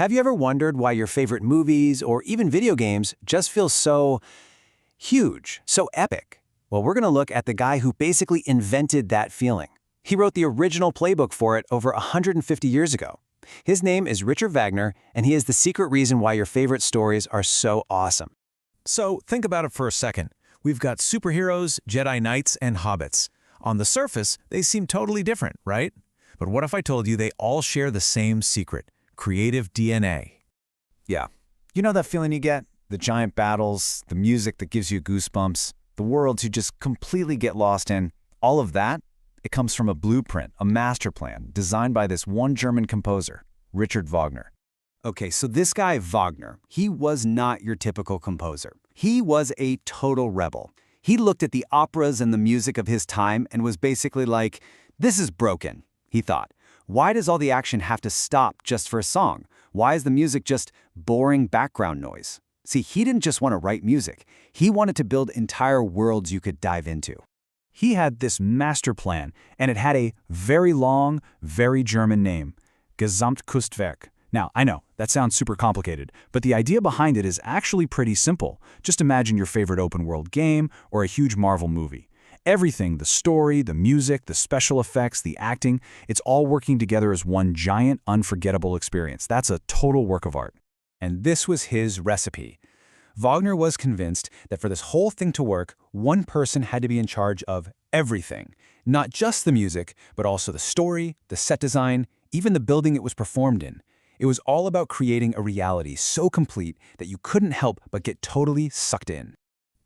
Have you ever wondered why your favorite movies or even video games just feel so huge, so epic? Well, we're going to look at the guy who basically invented that feeling. He wrote the original playbook for it over 150 years ago. His name is Richard Wagner, and he is the secret reason why your favorite stories are so awesome. So think about it for a second. We've got superheroes, Jedi Knights, and hobbits. On the surface, they seem totally different, right? But what if I told you they all share the same secret, creative DNA? Yeah. You know that feeling you get? The giant battles, the music that gives you goosebumps, the worlds you just completely get lost in. All of that, it comes from a blueprint, a master plan, designed by this one German composer, Richard Wagner. Okay, so this guy Wagner, he was not your typical composer. He was a total rebel. He looked at the operas and the music of his time and was basically like, this is broken, he thought. Why does all the action have to stop just for a song? Why is the music just boring background noise? See, he didn't just want to write music. He wanted to build entire worlds you could dive into. He had this master plan, and it had a very long, very German name, Gesamtkunstwerk. Now, I know, that sounds super complicated, but the idea behind it is actually pretty simple. Just imagine your favorite open-world game or a huge Marvel movie. Everything, the story, the music, the special effects, the acting, it's all working together as one giant, unforgettable experience. That's a total work of art. And this was his recipe. Wagner was convinced that for this whole thing to work, one person had to be in charge of everything. Not just the music, but also the story, the set design, even the building it was performed in. It was all about creating a reality so complete that you couldn't help but get totally sucked in.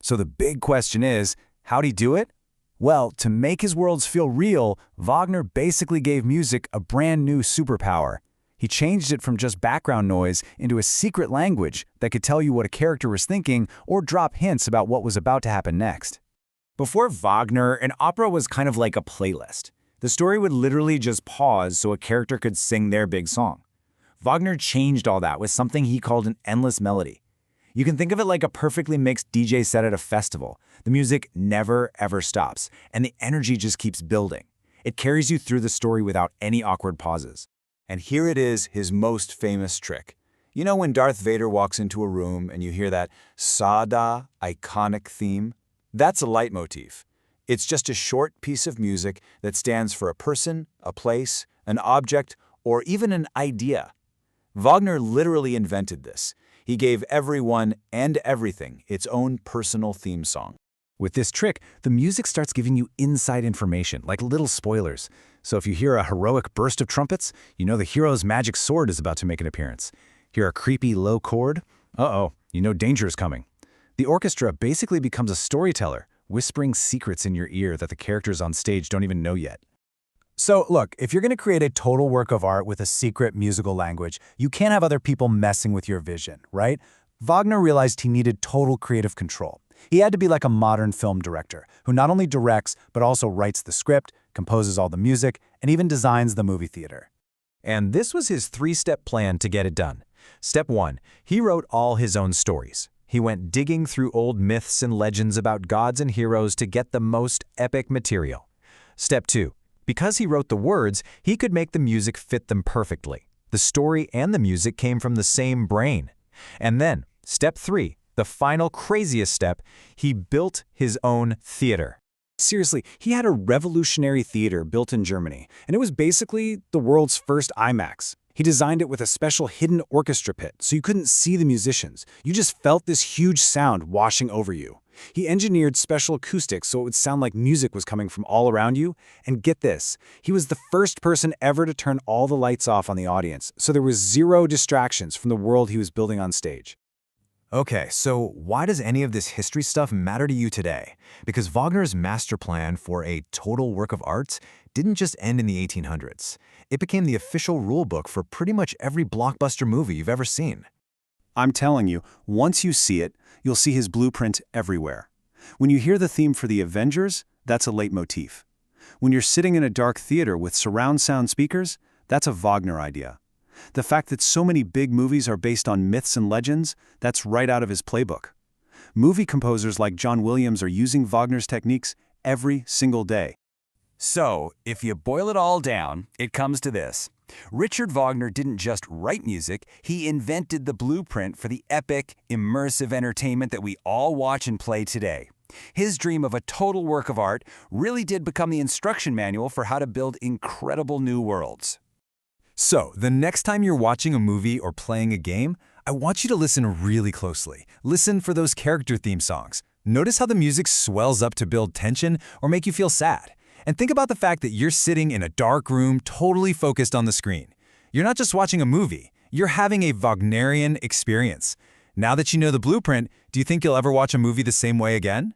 So the big question is, how'd he do it? Well, to make his worlds feel real, Wagner basically gave music a brand new superpower. He changed it from just background noise into a secret language that could tell you what a character was thinking or drop hints about what was about to happen next. Before Wagner, an opera was kind of like a playlist. The story would literally just pause so a character could sing their big song. Wagner changed all that with something he called an endless melody. You can think of it like a perfectly mixed DJ set at a festival. The music never, ever stops, and the energy just keeps building. It carries you through the story without any awkward pauses. And here it is, his most famous trick. You know when Darth Vader walks into a room and you hear that Sada iconic theme? That's a leitmotif. It's just a short piece of music that stands for a person, a place, an object, or even an idea. Wagner literally invented this. He gave everyone and everything its own personal theme song. With this trick, the music starts giving you inside information, like little spoilers. So if you hear a heroic burst of trumpets, you know the hero's magic sword is about to make an appearance. Hear a creepy low chord? Uh-oh, you know danger is coming. The orchestra basically becomes a storyteller, whispering secrets in your ear that the characters on stage don't even know yet. So look, if you're going to create a total work of art with a secret musical language, you can't have other people messing with your vision, right? Wagner realized he needed total creative control. He had to be like a modern film director, who not only directs, but also writes the script, composes all the music, and even designs the movie theater. And this was his three-step plan to get it done. Step 1, he wrote all his own stories. He went digging through old myths and legends about gods and heroes to get the most epic material. Step 2, because he wrote the words, he could make the music fit them perfectly. The story and the music came from the same brain. And then, step 3, the final craziest step, he built his own theater. Seriously, he had a revolutionary theater built in Germany, and it was basically the world's first IMAX. He designed it with a special hidden orchestra pit, so you couldn't see the musicians. You just felt this huge sound washing over you. He engineered special acoustics so it would sound like music was coming from all around you. And get this, he was the first person ever to turn all the lights off on the audience, so there was zero distractions from the world he was building on stage. Okay, so why does any of this history stuff matter to you today? Because Wagner's master plan for a total work of art didn't just end in the 1800s. It became the official rulebook for pretty much every blockbuster movie you've ever seen. I'm telling you, once you see it, you'll see his blueprint everywhere. When you hear the theme for the Avengers, that's a leitmotif. When you're sitting in a dark theater with surround sound speakers, that's a Wagner idea. The fact that so many big movies are based on myths and legends, that's right out of his playbook. Movie composers like John Williams are using Wagner's techniques every single day. So, if you boil it all down, it comes to this. Richard Wagner didn't just write music, he invented the blueprint for the epic, immersive entertainment that we all watch and play today. His dream of a total work of art really did become the instruction manual for how to build incredible new worlds. So, the next time you're watching a movie or playing a game, I want you to listen really closely. Listen for those character theme songs. Notice how the music swells up to build tension or make you feel sad. And think about the fact that you're sitting in a dark room, totally focused on the screen. You're not just watching a movie, you're having a Wagnerian experience. Now that you know the blueprint, do you think you'll ever watch a movie the same way again?